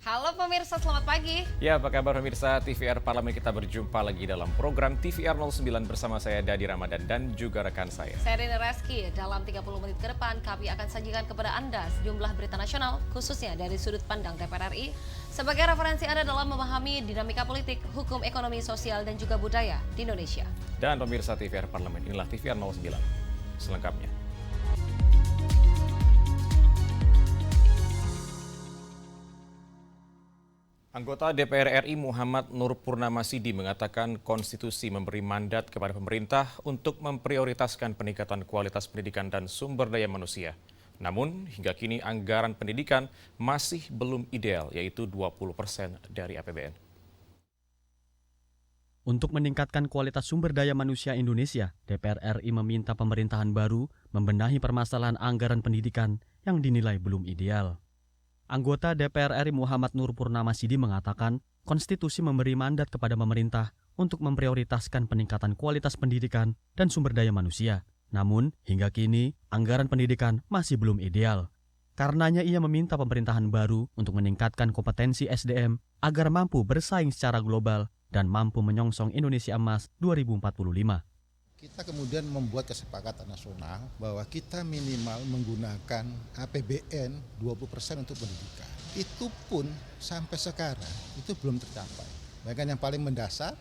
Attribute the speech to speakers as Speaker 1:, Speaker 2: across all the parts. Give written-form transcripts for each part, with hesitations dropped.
Speaker 1: Halo pemirsa, selamat pagi.
Speaker 2: Ya, apa kabar pemirsa TVR Parlemen, kita berjumpa lagi dalam program TVR 09 bersama saya Dadi Ramadan dan juga rekan saya.
Speaker 1: Saya Rina Reski. Dalam 30 menit ke depan kami akan sajikan kepada Anda sejumlah berita nasional khususnya dari sudut pandang DPR RI sebagai referensi Anda dalam memahami dinamika politik, hukum, ekonomi, sosial, dan juga budaya di Indonesia.
Speaker 2: Dan pemirsa TVR Parlemen, inilah TVR 09 selengkapnya. Anggota DPR RI Muhammad Nur Purnamasidi mengatakan konstitusi memberi mandat kepada pemerintah untuk memprioritaskan peningkatan kualitas pendidikan dan sumber daya manusia. Namun, hingga kini anggaran pendidikan masih belum ideal, yaitu 20% dari APBN.
Speaker 3: Untuk meningkatkan kualitas sumber daya manusia Indonesia, DPR RI meminta pemerintahan baru membenahi permasalahan anggaran pendidikan yang dinilai belum ideal. Anggota DPR RI Muhammad Nur Purnamasidi mengatakan konstitusi memberi mandat kepada pemerintah untuk memprioritaskan peningkatan kualitas pendidikan dan sumber daya manusia. Namun, hingga kini anggaran pendidikan masih belum ideal. Karenanya ia meminta pemerintahan baru untuk meningkatkan kompetensi SDM agar mampu bersaing secara global dan mampu menyongsong Indonesia Emas 2045.
Speaker 4: Kita kemudian membuat kesepakatan nasional bahwa kita minimal menggunakan APBN 20% untuk pendidikan. Itu pun sampai sekarang itu belum tercapai. Bahkan yang paling mendasar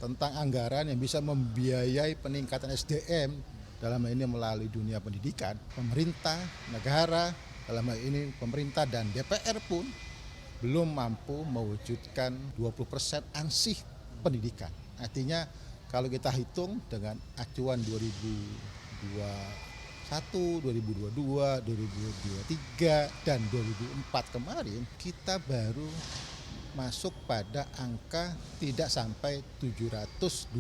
Speaker 4: tentang anggaran yang bisa membiayai peningkatan SDM dalam hal ini melalui dunia pendidikan, pemerintah, negara, dalam hal ini pemerintah dan DPR pun belum mampu mewujudkan 20% ansih pendidikan. Artinya kalau kita hitung dengan acuan 2021, 2022, 2023, dan 2004 kemarin, kita baru masuk pada angka tidak sampai 725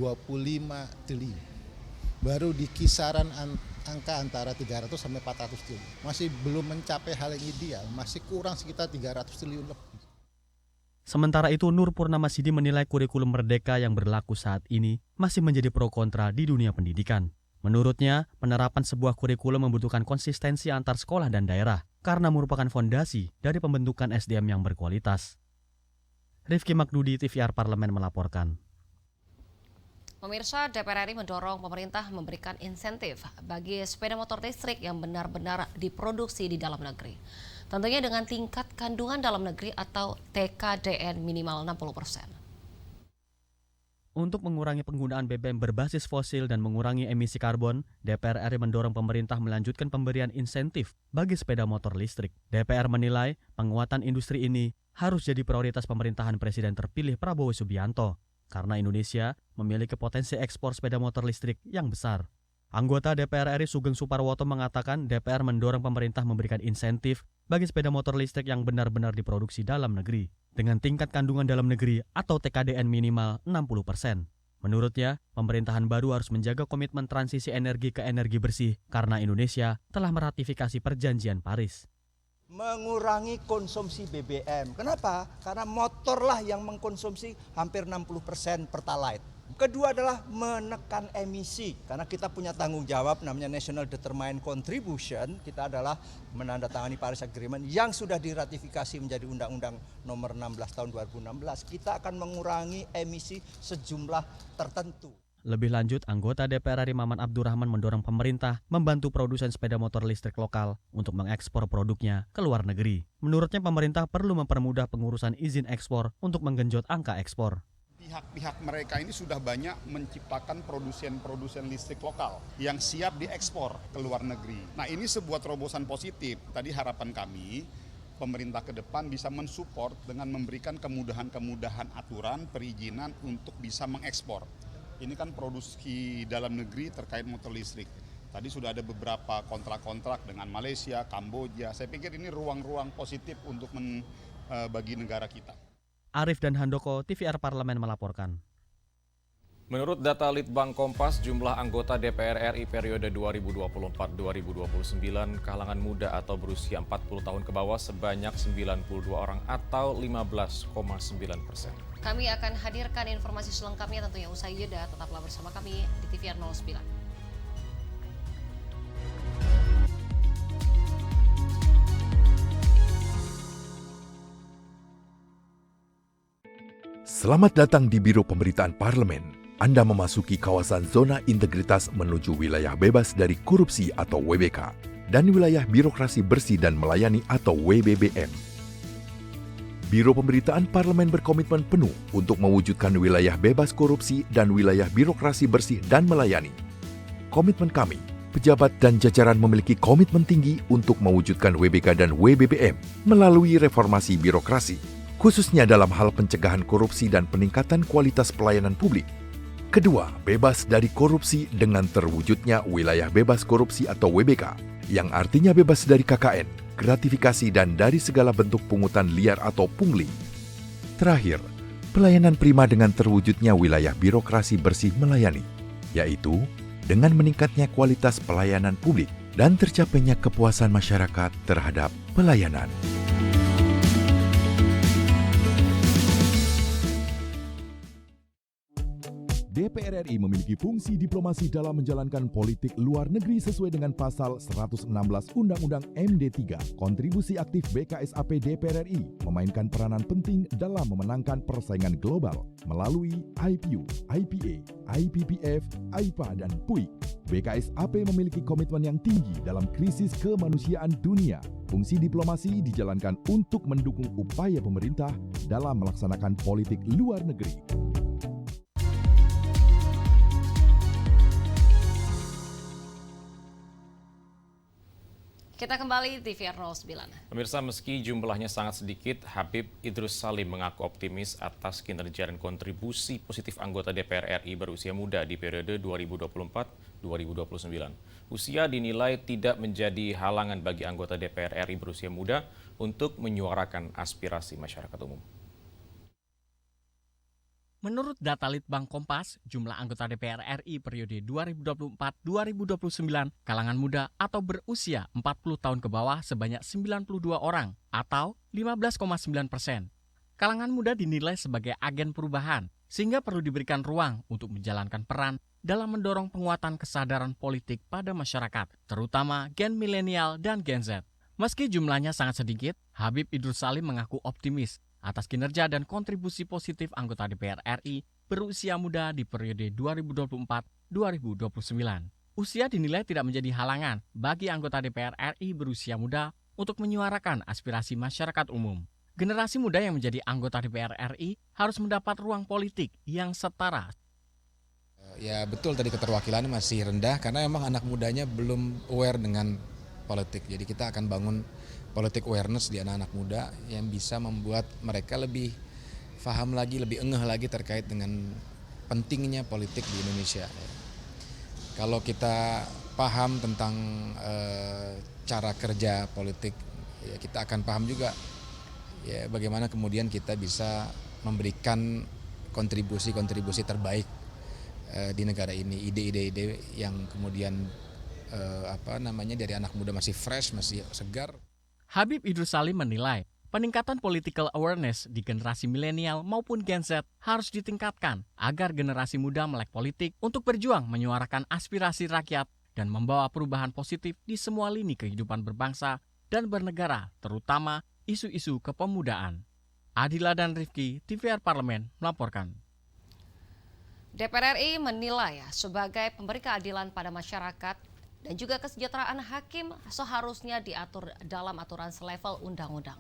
Speaker 4: triliun. Baru di kisaran angka antara 300 sampai 400 triliun. Masih belum mencapai hal yang ideal, masih kurang sekitar 300 triliun lebih.
Speaker 3: Sementara itu, Nur Purnamasidi menilai kurikulum merdeka yang berlaku saat ini masih menjadi pro kontra di dunia pendidikan. Menurutnya, penerapan sebuah kurikulum membutuhkan konsistensi antar sekolah dan daerah karena merupakan fondasi dari pembentukan SDM yang berkualitas. Rifki Makdudi, TVR Parlemen melaporkan.
Speaker 1: Pemirsa, DPR RI mendorong pemerintah memberikan insentif bagi sepeda motor listrik yang benar-benar diproduksi di dalam negeri. Tentunya dengan tingkat kandungan dalam negeri atau TKDN minimal 60%.
Speaker 3: Untuk mengurangi penggunaan BBM berbasis fosil dan mengurangi emisi karbon, DPR RI mendorong pemerintah melanjutkan pemberian insentif bagi sepeda motor listrik. DPR menilai penguatan industri ini harus jadi prioritas pemerintahan Presiden terpilih Prabowo Subianto, karena Indonesia memiliki potensi ekspor sepeda motor listrik yang besar. Anggota DPR RI Sugeng Suparwoto mengatakan DPR mendorong pemerintah memberikan insentif bagi sepeda motor listrik yang benar-benar diproduksi dalam negeri dengan tingkat kandungan dalam negeri atau TKDN minimal 60%. Menurutnya, pemerintahan baru harus menjaga komitmen transisi energi ke energi bersih karena Indonesia telah meratifikasi Perjanjian Paris.
Speaker 5: Mengurangi konsumsi BBM. Kenapa? Karena motorlah yang mengkonsumsi hampir 60% Pertalite. Kedua adalah menekan emisi, karena kita punya tanggung jawab namanya National Determined Contribution. Kita adalah menandatangani Paris Agreement yang sudah diratifikasi menjadi Undang-Undang Nomor 16 Tahun 2016. Kita akan mengurangi emisi sejumlah tertentu.
Speaker 3: Lebih lanjut, anggota DPR RI Maman Abdurrahman mendorong pemerintah membantu produsen sepeda motor listrik lokal untuk mengekspor produknya ke luar negeri. Menurutnya, pemerintah perlu mempermudah pengurusan izin ekspor untuk menggenjot angka ekspor.
Speaker 6: Pihak-pihak mereka ini sudah banyak menciptakan produsen-produsen listrik lokal yang siap diekspor ke luar negeri. Nah, ini sebuah terobosan positif. Tadi harapan kami, pemerintah ke depan bisa mensupport dengan memberikan kemudahan-kemudahan aturan, perizinan untuk bisa mengekspor. Ini kan produksi dalam negeri terkait motor listrik. Tadi sudah ada beberapa kontrak-kontrak dengan Malaysia, Kamboja. Saya pikir ini ruang-ruang positif untuk bagi negara kita.
Speaker 3: Arif dan Handoko, TVR Parlemen melaporkan.
Speaker 2: Menurut data Litbang Kompas, jumlah anggota DPR RI periode 2024-2029 kalangan muda atau berusia 40 tahun ke bawah sebanyak 92 orang atau 15,9%.
Speaker 1: Kami akan hadirkan informasi selengkapnya tentunya usai jeda. Tetaplah bersama kami di TVR 09.
Speaker 7: Selamat datang di Biro Pemberitaan Parlemen. Anda memasuki kawasan zona integritas menuju wilayah bebas dari korupsi atau WBK dan wilayah birokrasi bersih dan melayani atau WBBM. Biro Pemberitaan Parlemen berkomitmen penuh untuk mewujudkan wilayah bebas korupsi dan wilayah birokrasi bersih dan melayani. Komitmen kami, pejabat dan jajaran memiliki komitmen tinggi untuk mewujudkan WBK dan WBBM melalui reformasi birokrasi, khususnya dalam hal pencegahan korupsi dan peningkatan kualitas pelayanan publik. Kedua, bebas dari korupsi dengan terwujudnya wilayah bebas korupsi atau WBK, yang artinya bebas dari KKN, gratifikasi dan dari segala bentuk pungutan liar atau pungli. Terakhir, pelayanan prima dengan terwujudnya wilayah birokrasi bersih melayani, yaitu dengan meningkatnya kualitas pelayanan publik dan tercapainya kepuasan masyarakat terhadap pelayanan.
Speaker 8: DPR RI memiliki fungsi diplomasi dalam menjalankan politik luar negeri sesuai dengan pasal 116 Undang-Undang MD3. Kontribusi aktif BKSAP DPR RI memainkan peranan penting dalam memenangkan persaingan global melalui IPU, IPA, IPPF, IPA, dan PUIK. BKSAP memiliki komitmen yang tinggi dalam krisis kemanusiaan dunia. Fungsi diplomasi dijalankan untuk mendukung upaya pemerintah dalam melaksanakan politik luar negeri.
Speaker 1: Kita kembali TVR 09.
Speaker 2: Pemirsa, meski jumlahnya sangat sedikit, Habib Idrus Salim mengaku optimis atas kinerja dan kontribusi positif anggota DPR RI berusia muda di periode 2024-2029. Usia dinilai tidak menjadi halangan bagi anggota DPR RI berusia muda untuk menyuarakan aspirasi masyarakat umum.
Speaker 3: Menurut data Litbang Kompas, jumlah anggota DPR RI periode 2024-2029 kalangan muda atau berusia 40 tahun ke bawah sebanyak 92 orang atau 15,9%. Kalangan muda dinilai sebagai agen perubahan, sehingga perlu diberikan ruang untuk menjalankan peran dalam mendorong penguatan kesadaran politik pada masyarakat, terutama gen milenial dan Gen Z. Meski jumlahnya sangat sedikit, Habib Idrus Salim mengaku optimis atas kinerja dan kontribusi positif anggota DPR RI berusia muda di periode 2024-2029. Usia dinilai tidak menjadi halangan bagi anggota DPR RI berusia muda untuk menyuarakan aspirasi masyarakat umum. Generasi muda yang menjadi anggota DPR RI harus mendapat ruang politik yang setara.
Speaker 9: Ya betul, tadi keterwakilannya masih rendah karena memang anak mudanya belum aware dengan politik. Jadi kita akan bangun politik awareness di anak-anak muda yang bisa membuat mereka lebih paham lagi, lebih engeh lagi terkait dengan pentingnya politik di Indonesia. Kalau kita paham tentang cara kerja politik, ya kita akan paham juga ya bagaimana kemudian kita bisa memberikan kontribusi-kontribusi terbaik di negara ini, ide-ide yang kemudian dari anak muda masih fresh, masih segar.
Speaker 3: Habib Idrus Salim menilai peningkatan political awareness di generasi milenial maupun Gen Z harus ditingkatkan agar generasi muda melek politik untuk berjuang menyuarakan aspirasi rakyat dan membawa perubahan positif di semua lini kehidupan berbangsa dan bernegara, terutama isu-isu kepemudaan. Adila dan Rifki, TVR Parlemen, melaporkan.
Speaker 1: DPR RI menilai sebagai pemberi keadilan pada masyarakat dan juga kesejahteraan hakim seharusnya diatur dalam aturan selevel undang-undang.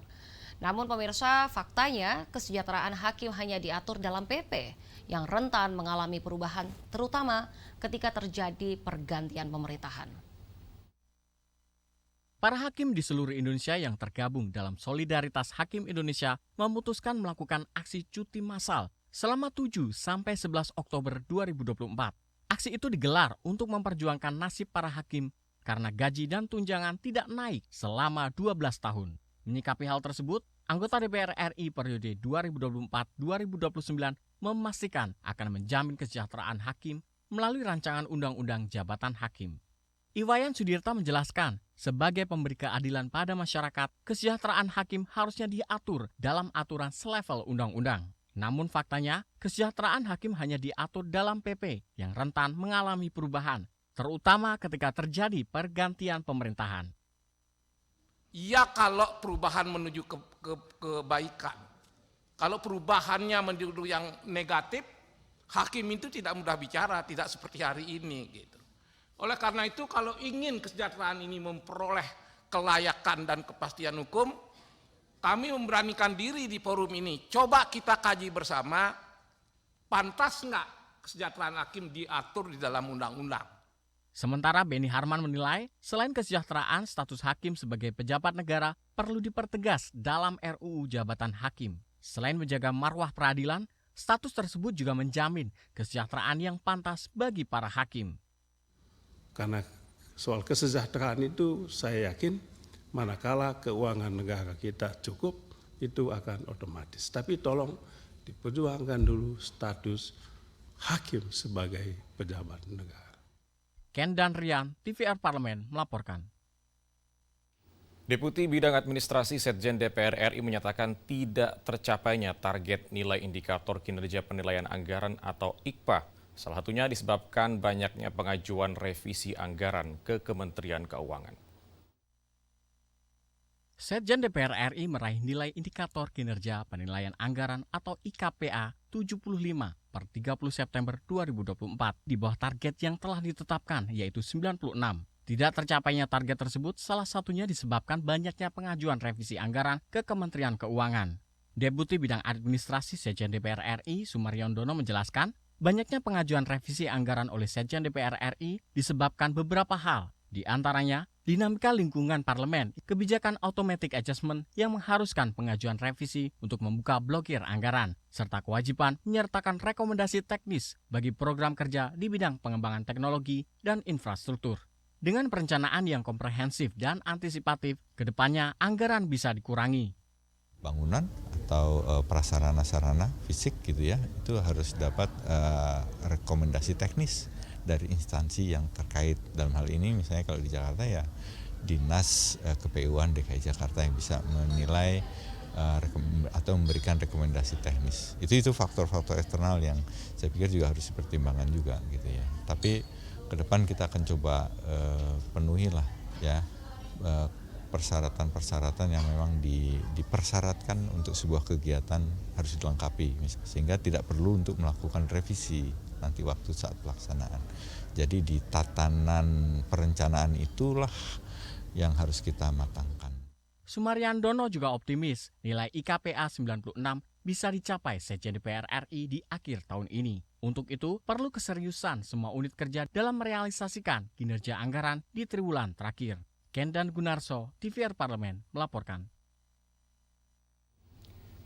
Speaker 1: Namun pemirsa, faktanya kesejahteraan hakim hanya diatur dalam PP yang rentan mengalami perubahan, terutama ketika terjadi pergantian pemerintahan.
Speaker 3: Para hakim di seluruh Indonesia yang tergabung dalam Solidaritas Hakim Indonesia memutuskan melakukan aksi cuti massal selama 7 sampai 11 Oktober 2024. Aksi itu digelar untuk memperjuangkan nasib para hakim karena gaji dan tunjangan tidak naik selama 12 tahun. Menyikapi hal tersebut, anggota DPR RI periode 2024-2029 memastikan akan menjamin kesejahteraan hakim melalui rancangan Undang-Undang Jabatan Hakim. Iwayan Sudirta menjelaskan, sebagai pemberi keadilan pada masyarakat, kesejahteraan hakim harusnya diatur dalam aturan selevel undang-undang. Namun faktanya, kesejahteraan hakim hanya diatur dalam PP yang rentan mengalami perubahan, terutama ketika terjadi pergantian pemerintahan.
Speaker 10: Ya, kalau perubahan menuju kebaikan, 10 tahun, 20 tahun, 30 tahun, 40 tahun, 50 tahun, 60 tahun, 70 tahun, 80 tahun, 90 tahun, 100 tahun, 200 tahun, 300 tahun, 400 tahun, 500 tahun, 600 tahun, 700 tahun, 800 tahun, 900 tahun, 1000 tahun, 1000 tahun, Kalau perubahannya menuju yang negatif, hakim itu tidak mudah bicara, tidak seperti hari ini gitu. Oleh karena itu kalau ingin kesejahteraan ini memperoleh kelayakan dan kepastian hukum, kami memberanikan diri di forum ini. Coba kita kaji bersama, pantas nggak kesejahteraan hakim diatur di dalam undang-undang.
Speaker 3: Sementara Beni Harman menilai, selain kesejahteraan, status hakim sebagai pejabat negara perlu dipertegas dalam RUU Jabatan Hakim. Selain menjaga marwah peradilan, status tersebut juga menjamin kesejahteraan yang pantas bagi para hakim.
Speaker 11: Karena soal kesejahteraan itu saya yakin manakala keuangan negara kita cukup, itu akan otomatis. Tapi tolong diperjuangkan dulu status hakim sebagai pejabat negara.
Speaker 3: Ken dan Rian, TVR Parlemen melaporkan.
Speaker 2: Deputi Bidang Administrasi Setjen DPR RI menyatakan tidak tercapainya target nilai indikator kinerja penilaian anggaran atau IKPA. Salah satunya disebabkan banyaknya pengajuan revisi anggaran ke Kementerian Keuangan.
Speaker 3: Setjen DPR RI meraih nilai indikator kinerja penilaian anggaran atau IKPA 75 per 30 September 2024 di bawah target yang telah ditetapkan yaitu 96. Tidak tercapainya target tersebut salah satunya disebabkan banyaknya pengajuan revisi anggaran ke Kementerian Keuangan. Deputi Bidang Administrasi Setjen DPR RI Sumariondono menjelaskan, banyaknya pengajuan revisi anggaran oleh Setjen DPR RI disebabkan beberapa hal, di antaranya dinamika lingkungan parlemen, kebijakan automatic adjustment yang mengharuskan pengajuan revisi untuk membuka blokir anggaran, serta kewajiban menyertakan rekomendasi teknis bagi program kerja di bidang pengembangan teknologi dan infrastruktur. Dengan perencanaan yang komprehensif dan antisipatif, kedepannya anggaran bisa dikurangi.
Speaker 12: Bangunan atau prasarana-sarana fisik gitu ya, itu harus dapat rekomendasi teknis dari instansi yang terkait. Dalam hal ini misalnya kalau di Jakarta ya Dinas KPU-an DKI Jakarta yang bisa menilai atau memberikan rekomendasi teknis. Itu faktor-faktor eksternal yang saya pikir juga harus dipertimbangkan juga gitu ya. Tapi ke depan kita akan coba penuhi lah ya persyaratan-persyaratan yang memang dipersyaratkan untuk sebuah kegiatan harus dilengkapi, sehingga tidak perlu untuk melakukan revisi nanti waktu saat pelaksanaan. Jadi di tatanan perencanaan itulah yang harus kita matangkan.
Speaker 3: Sumariondono juga optimis nilai IKPA 96 bisa dicapai Setjen DPR RI di akhir tahun ini. Untuk itu, perlu keseriusan semua unit kerja dalam merealisasikan kinerja anggaran di triwulan terakhir. Ken dan Gunarso, TVR Parlemen, melaporkan.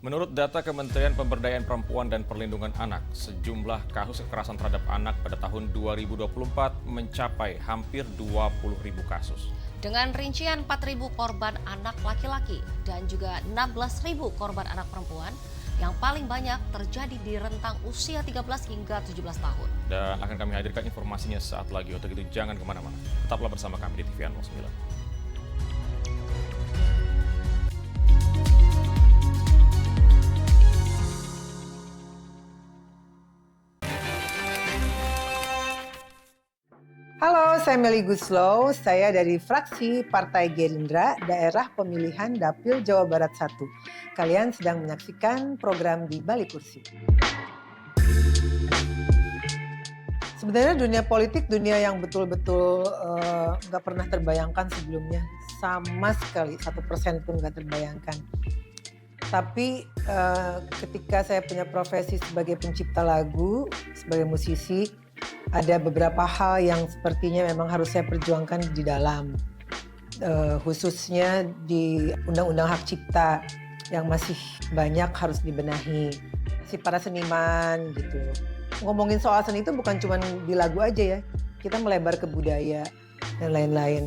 Speaker 2: Menurut data Kementerian Pemberdayaan Perempuan dan Perlindungan Anak, sejumlah kasus kekerasan terhadap anak pada tahun 2024 mencapai hampir 20.000 kasus.
Speaker 1: Dengan rincian 4.000 korban anak laki-laki dan juga 16.000 korban anak perempuan, yang paling banyak terjadi di rentang usia 13 hingga 17 tahun.
Speaker 2: Dan akan kami hadirkan informasinya saat lagi. Untuk itu jangan kemana-mana. Tetaplah bersama kami di TVR 09.
Speaker 13: Halo, saya Meli Guslow. Saya dari fraksi Partai Gerindra, daerah pemilihan Dapil Jawa Barat 1. Kalian sedang menyaksikan program Di Balik Kursi. Sebenarnya dunia politik, dunia yang betul-betul nggak pernah terbayangkan sebelumnya. Sama sekali, 1% pun nggak terbayangkan. Tapi ketika saya punya profesi sebagai pencipta lagu, sebagai musisi, ada beberapa hal yang sepertinya memang harus saya perjuangkan di dalam, khususnya di Undang-Undang Hak Cipta yang masih banyak harus dibenahi. Si para seniman gitu. Ngomongin soal seni itu bukan cuma di lagu aja ya, kita melebar ke budaya dan lain-lain.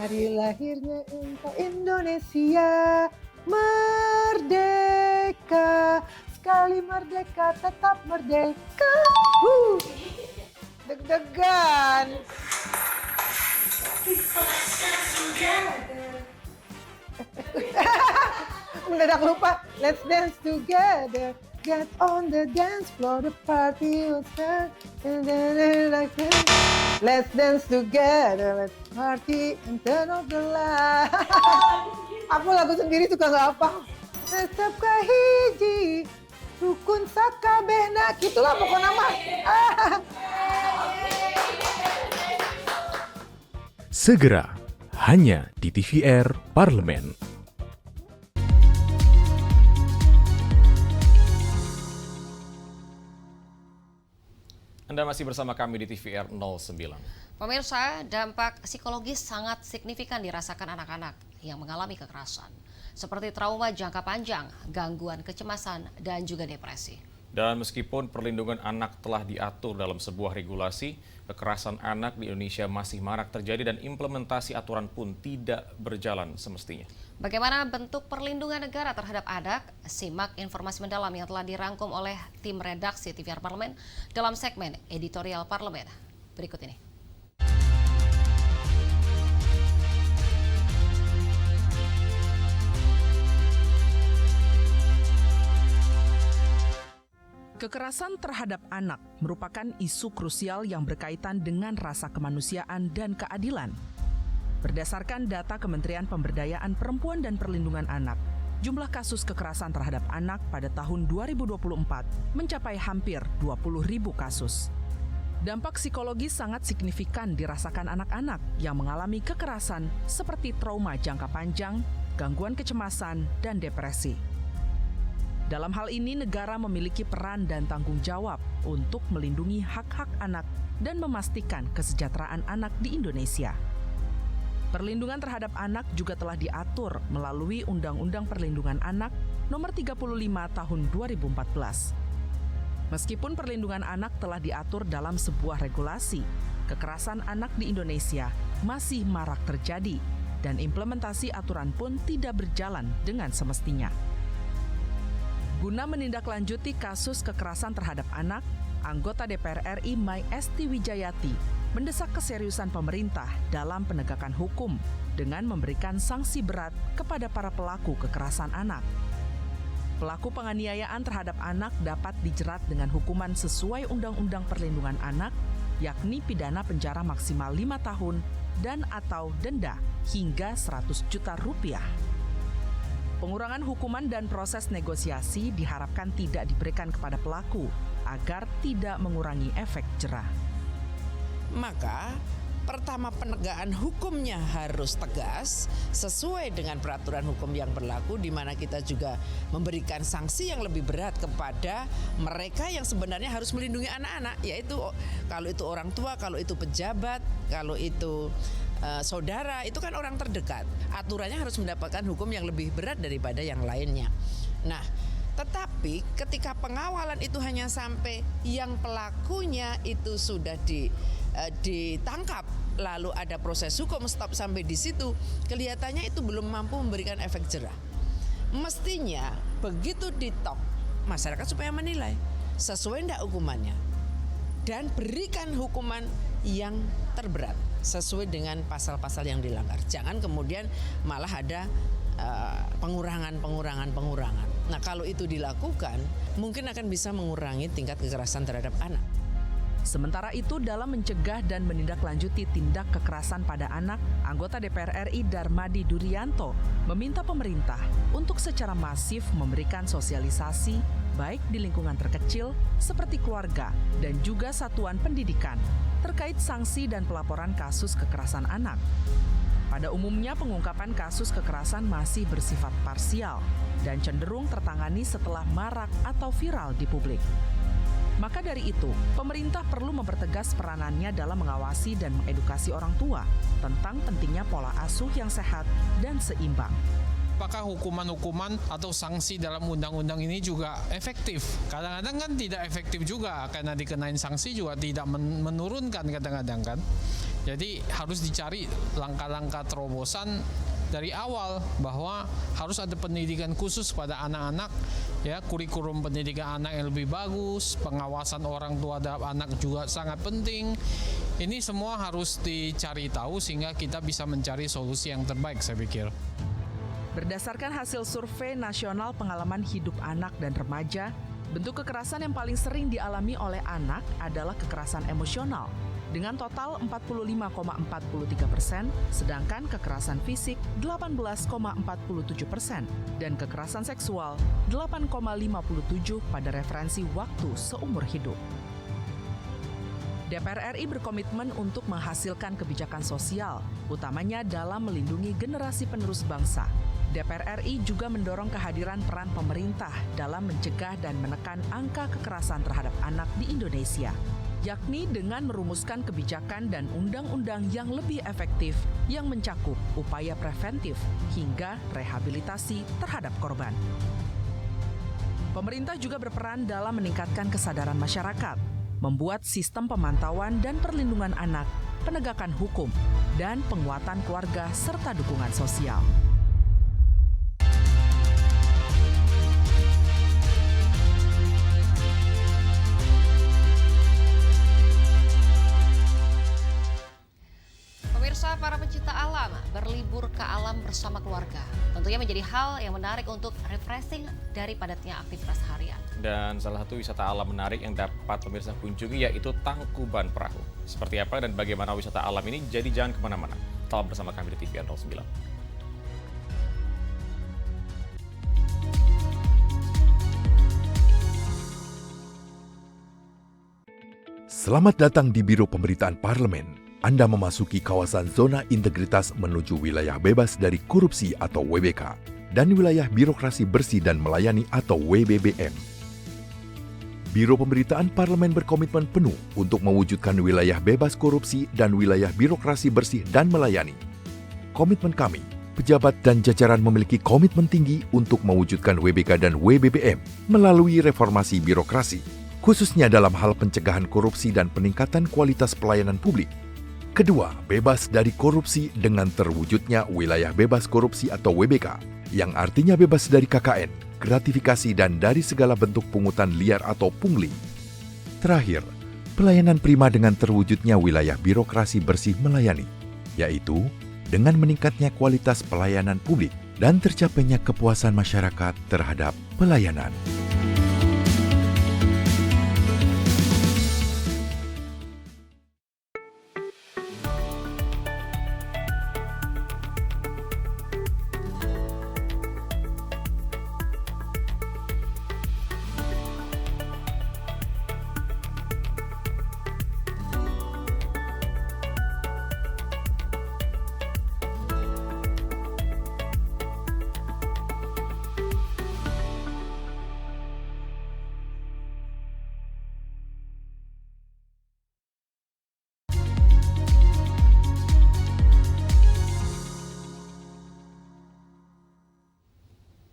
Speaker 13: Hari lahirnya engkau Indonesia, merdeka, sekali merdeka tetap merdeka. Deg-degan. Mendadak lupa, let's dance together. get on the dance floor, the party will start. Let's dance together, let's party and turn off the light. Aku lagu sendiri suka nggak apa. Tetap kahiji, rukun sakabehna, gitulah pokoknya mah.
Speaker 14: Segera, hanya di TVR Parlemen.
Speaker 2: Anda masih bersama kami di TVR 09.
Speaker 1: Pemirsa, dampak psikologis sangat signifikan dirasakan anak-anak yang mengalami kekerasan, seperti trauma jangka panjang, gangguan kecemasan, dan juga depresi.
Speaker 2: Dan meskipun perlindungan anak telah diatur dalam sebuah regulasi, kekerasan anak di Indonesia masih marak terjadi dan implementasi aturan pun tidak berjalan semestinya.
Speaker 1: Bagaimana bentuk perlindungan negara terhadap anak? Simak informasi mendalam yang telah dirangkum oleh tim redaksi TVR Parlemen dalam segmen Editorial Parlemen. Berikut ini.
Speaker 15: Kekerasan terhadap anak merupakan isu krusial yang berkaitan dengan rasa kemanusiaan dan keadilan. Berdasarkan data Kementerian Pemberdayaan Perempuan dan Perlindungan Anak, jumlah kasus kekerasan terhadap anak pada tahun 2024 mencapai hampir 20.000 kasus. Dampak psikologis sangat signifikan dirasakan anak-anak yang mengalami kekerasan seperti trauma jangka panjang, gangguan kecemasan, dan depresi. Dalam hal ini, negara memiliki peran dan tanggung jawab untuk melindungi hak-hak anak dan memastikan kesejahteraan anak di Indonesia. Perlindungan terhadap anak juga telah diatur melalui Undang-Undang Perlindungan Anak Nomor 35 Tahun 2014. Meskipun perlindungan anak telah diatur dalam sebuah regulasi, kekerasan anak di Indonesia masih marak terjadi dan implementasi aturan pun tidak berjalan dengan semestinya. Guna menindaklanjuti kasus kekerasan terhadap anak, anggota DPR RI Mai Esti Wijayati mendesak keseriusan pemerintah dalam penegakan hukum dengan memberikan sanksi berat kepada para pelaku kekerasan anak. Pelaku penganiayaan terhadap anak dapat dijerat dengan hukuman sesuai Undang-Undang Perlindungan Anak, yakni pidana penjara maksimal 5 tahun dan atau denda hingga 100 juta rupiah. Pengurangan hukuman dan proses negosiasi diharapkan tidak diberikan kepada pelaku agar tidak mengurangi efek jera.
Speaker 16: Maka pertama, penegakan hukumnya harus tegas sesuai dengan peraturan hukum yang berlaku, di mana kita juga memberikan sanksi yang lebih berat kepada mereka yang sebenarnya harus melindungi anak-anak, yaitu kalau itu orang tua, kalau itu pejabat, kalau itu saudara, itu kan orang terdekat. Aturannya harus mendapatkan hukum yang lebih berat daripada yang lainnya. Nah, tetapi ketika pengawalan itu hanya sampai yang pelakunya itu sudah ditangkap, lalu ada proses hukum stop sampai di situ, kelihatannya itu belum mampu memberikan efek jera. Mestinya begitu ditok, masyarakat supaya menilai sesuai enggak hukumannya dan berikan hukuman yang terberat sesuai dengan pasal-pasal yang dilanggar. Jangan kemudian malah ada pengurangan. Nah, kalau itu dilakukan, mungkin akan bisa mengurangi tingkat kekerasan terhadap anak.
Speaker 15: Sementara itu, dalam mencegah dan menindaklanjuti tindak kekerasan pada anak, anggota DPR RI Darmadi Durianto meminta pemerintah untuk secara masif memberikan sosialisasi baik di lingkungan terkecil seperti keluarga dan juga satuan pendidikan terkait sanksi dan pelaporan kasus kekerasan anak. Pada umumnya, pengungkapan kasus kekerasan masih bersifat parsial dan cenderung tertangani setelah marak atau viral di publik. Maka dari itu, pemerintah perlu mempertegas peranannya dalam mengawasi dan mengedukasi orang tua tentang pentingnya pola asuh yang sehat dan seimbang.
Speaker 10: Apakah hukuman-hukuman atau sanksi dalam undang-undang ini juga efektif? Kadang-kadang kan tidak efektif juga, karena dikenain sanksi juga tidak menurunkan kadang-kadang kan. Jadi harus dicari langkah-langkah terobosan dari awal, bahwa harus ada pendidikan khusus pada anak-anak, ya, kurikulum pendidikan anak yang lebih bagus, pengawasan orang tua terhadap anak juga sangat penting. Ini semua harus dicari tahu sehingga kita bisa mencari solusi yang terbaik, saya pikir.
Speaker 15: Berdasarkan hasil survei nasional pengalaman hidup anak dan remaja, Bentuk kekerasan yang paling sering dialami oleh anak adalah kekerasan emosional, dengan total 45,43%, sedangkan kekerasan fisik 18,47% dan kekerasan seksual 8,57% pada referensi waktu seumur hidup. DPR RI berkomitmen untuk menghasilkan kebijakan sosial, utamanya dalam melindungi generasi penerus bangsa. DPR RI juga mendorong kehadiran peran pemerintah dalam mencegah dan menekan angka kekerasan terhadap anak di Indonesia, yakni dengan merumuskan kebijakan dan undang-undang yang lebih efektif yang mencakup upaya preventif hingga rehabilitasi terhadap korban. Pemerintah juga berperan dalam meningkatkan kesadaran masyarakat, membuat sistem pemantauan dan perlindungan anak, penegakan hukum, dan penguatan keluarga serta dukungan sosial.
Speaker 1: Pemirsa, para pecinta alam berlibur ke alam bersama keluarga tentunya menjadi hal yang menarik untuk refreshing dari padatnya aktivitas harian. Dan salah satu wisata alam menarik yang dapat pemirsa kunjungi yaitu Tangkuban Perahu. Seperti apa dan bagaimana wisata alam ini? Jadi jangan kemana-mana. Tetap bersama kami di TVR 09.
Speaker 7: Selamat datang di Biro Pemberitaan Parlemen. Anda memasuki kawasan zona integritas menuju wilayah bebas dari korupsi atau WBK dan wilayah birokrasi bersih dan melayani atau WBBM. Biro Pemberitaan Parlemen berkomitmen penuh untuk mewujudkan wilayah bebas korupsi dan wilayah birokrasi bersih dan melayani. Komitmen kami, pejabat dan jajaran memiliki komitmen tinggi untuk mewujudkan WBK dan WBBM melalui reformasi birokrasi, khususnya dalam hal pencegahan korupsi dan peningkatan kualitas pelayanan publik. Kedua, bebas dari korupsi dengan terwujudnya wilayah bebas korupsi atau WBK, yang artinya bebas dari KKN, gratifikasi dan dari segala bentuk pungutan liar atau pungli. Terakhir, pelayanan prima dengan terwujudnya wilayah birokrasi bersih melayani, yaitu dengan meningkatnya kualitas pelayanan publik dan tercapainya kepuasan masyarakat terhadap pelayanan.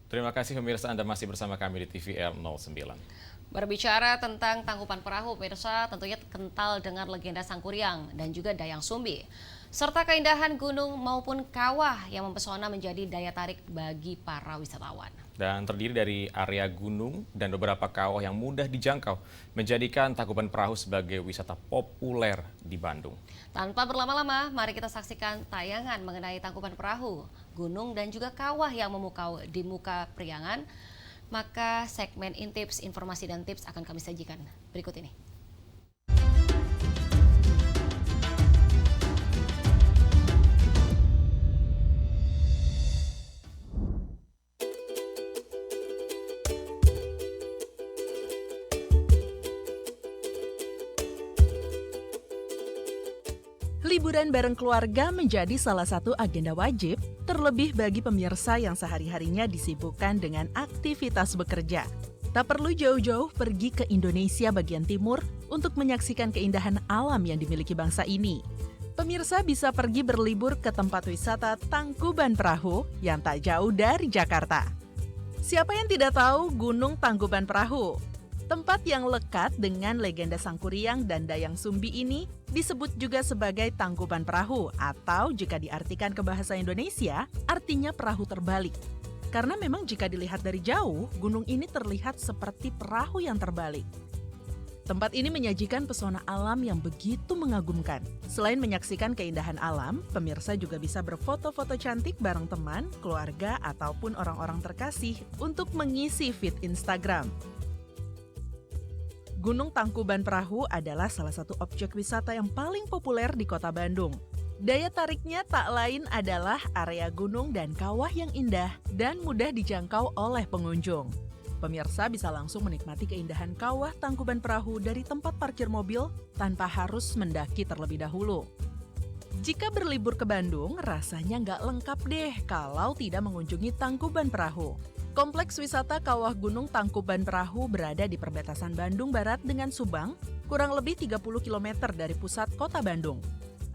Speaker 2: Terima kasih pemirsa, Anda masih bersama kami di TVR 09.
Speaker 1: Berbicara tentang Tangkuban Perahu, pemirsa tentunya kental dengan legenda Sangkuriang dan juga Dayang Sumbi, serta keindahan gunung maupun kawah yang mempesona menjadi daya tarik bagi para wisatawan.
Speaker 2: Dan terdiri dari area gunung dan beberapa kawah yang mudah dijangkau, menjadikan Tangkuban Perahu sebagai wisata populer di Bandung.
Speaker 1: Tanpa berlama-lama, mari kita saksikan tayangan mengenai Tangkuban Perahu, gunung dan juga kawah yang memukau di muka Priangan. Maka segmen Intips, informasi dan tips akan kami sajikan berikut ini.
Speaker 15: Liburan bareng keluarga menjadi salah satu agenda wajib, terlebih bagi pemirsa yang sehari-harinya disibukkan dengan aktivitas bekerja. Tak perlu jauh-jauh pergi ke Indonesia bagian timur untuk menyaksikan keindahan alam yang dimiliki bangsa ini. Pemirsa bisa pergi berlibur ke tempat wisata Tangkuban Perahu yang tak jauh dari Jakarta. Siapa yang tidak tahu Gunung Tangkuban Perahu? Tempat yang lekat dengan legenda Sangkuriang dan Dayang Sumbi ini disebut juga sebagai Tangkuban Perahu atau jika diartikan ke bahasa Indonesia, artinya perahu terbalik. Karena memang jika dilihat dari jauh, gunung ini terlihat seperti perahu yang terbalik. Tempat ini menyajikan pesona alam yang begitu mengagumkan. Selain menyaksikan keindahan alam, pemirsa juga bisa berfoto-foto cantik bareng teman, keluarga, ataupun orang-orang terkasih untuk mengisi feed Instagram. Gunung Tangkuban Perahu adalah salah satu objek wisata yang paling populer di Kota Bandung. Daya tariknya tak lain adalah area gunung dan kawah yang indah dan mudah dijangkau oleh pengunjung. Pemirsa bisa langsung menikmati keindahan kawah Tangkuban Perahu dari tempat parkir mobil tanpa harus mendaki terlebih dahulu. Jika berlibur ke Bandung, rasanya nggak lengkap deh kalau tidak mengunjungi Tangkuban Perahu. Kompleks wisata Kawah Gunung Tangkuban Perahu berada di perbatasan Bandung Barat dengan Subang, kurang lebih 30 km dari pusat kota Bandung.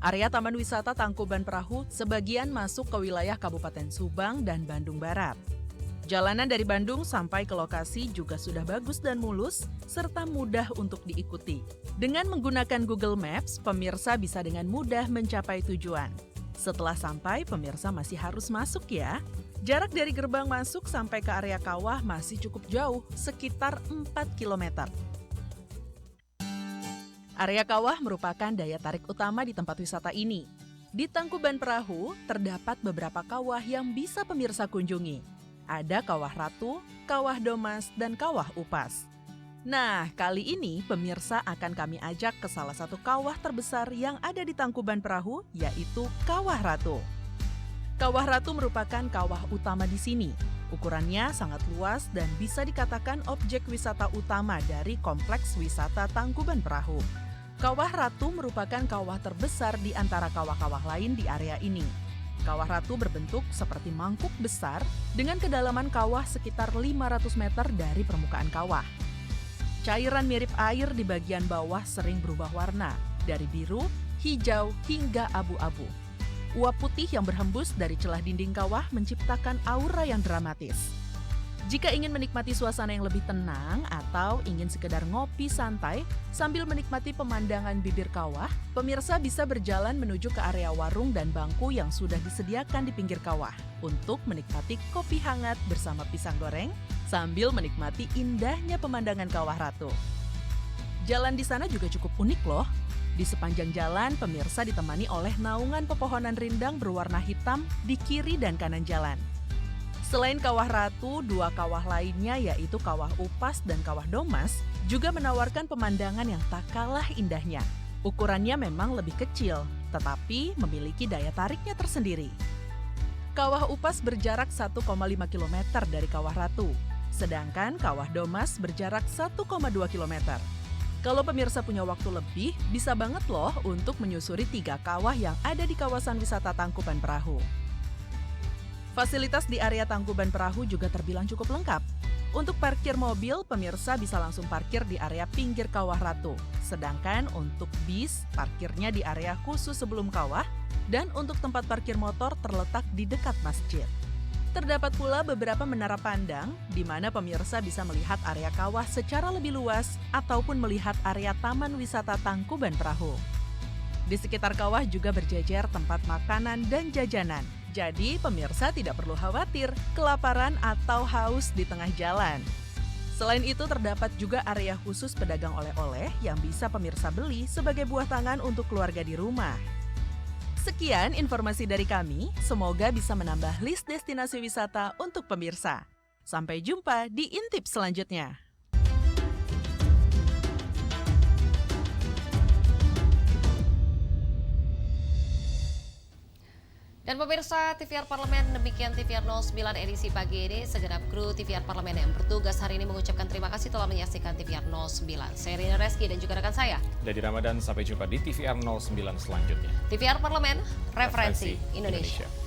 Speaker 15: Area Taman Wisata Tangkuban Perahu sebagian masuk ke wilayah Kabupaten Subang dan Bandung Barat. Jalanan dari Bandung sampai ke lokasi juga sudah bagus dan mulus, serta mudah untuk diikuti. Dengan menggunakan Google Maps, pemirsa bisa dengan mudah mencapai tujuan. Setelah sampai, pemirsa masih harus masuk ya. Jarak dari gerbang masuk sampai ke area kawah masih cukup jauh, sekitar 4 km. Area kawah merupakan daya tarik utama di tempat wisata ini. Di Tangkuban Perahu, terdapat beberapa kawah yang bisa pemirsa kunjungi. Ada Kawah Ratu, Kawah Domas, dan Kawah Upas. Nah, kali ini pemirsa akan kami ajak ke salah satu kawah terbesar yang ada di Tangkuban Perahu, yaitu Kawah Ratu. Kawah Ratu merupakan kawah utama di sini. Ukurannya sangat luas dan bisa dikatakan objek wisata utama dari kompleks wisata Tangkuban Perahu. Kawah Ratu merupakan kawah terbesar di antara kawah-kawah lain di area ini. Kawah Ratu berbentuk seperti mangkuk besar dengan kedalaman kawah sekitar 500 meter dari permukaan kawah. Cairan mirip air di bagian bawah sering berubah warna, dari biru, hijau, hingga abu-abu. Uap putih yang berhembus dari celah dinding kawah menciptakan aura yang dramatis. Jika ingin menikmati suasana yang lebih tenang atau ingin sekedar ngopi santai sambil menikmati pemandangan bibir kawah, pemirsa bisa berjalan menuju ke area warung dan bangku yang sudah disediakan di pinggir kawah untuk menikmati kopi hangat bersama pisang goreng sambil menikmati indahnya pemandangan Kawah Ratu. Jalan di sana juga cukup unik loh. Di sepanjang jalan, pemirsa ditemani oleh naungan pepohonan rindang berwarna hitam di kiri dan kanan jalan. Selain Kawah Ratu, dua kawah lainnya yaitu Kawah Upas dan Kawah Domas juga menawarkan pemandangan yang tak kalah indahnya. Ukurannya memang lebih kecil, tetapi memiliki daya tariknya tersendiri. Kawah Upas berjarak 1,5 km dari Kawah Ratu, sedangkan Kawah Domas berjarak 1,2 km. Kalau pemirsa punya waktu lebih, bisa banget loh untuk menyusuri 3 kawah yang ada di kawasan wisata Tangkuban Perahu. Fasilitas di area Tangkuban Perahu juga terbilang cukup lengkap. Untuk parkir mobil, pemirsa bisa langsung parkir di area pinggir Kawah Ratu. Sedangkan untuk bis, parkirnya di area khusus sebelum kawah, dan untuk tempat parkir motor terletak di dekat masjid. Terdapat pula beberapa menara pandang, di mana pemirsa bisa melihat area kawah secara lebih luas ataupun melihat area Taman Wisata Tangkuban Perahu. Di sekitar kawah juga berjejer tempat makanan dan jajanan. Jadi pemirsa tidak perlu khawatir kelaparan atau haus di tengah jalan. Selain itu terdapat juga area khusus pedagang oleh-oleh yang bisa pemirsa beli sebagai buah tangan untuk keluarga di rumah. Sekian informasi dari kami, semoga bisa menambah list destinasi wisata untuk pemirsa. Sampai jumpa di Intip selanjutnya.
Speaker 1: Dan pemirsa TVR Parlemen, demikian TVR 09 edisi pagi ini. Segenap kru TVR Parlemen yang bertugas hari ini mengucapkan terima kasih telah menyaksikan TVR 09. Saya Rina Reski dan juga rekan saya
Speaker 2: Dari Ramadan, sampai jumpa di TVR 09 selanjutnya.
Speaker 1: TVR Parlemen, referensi Indonesia.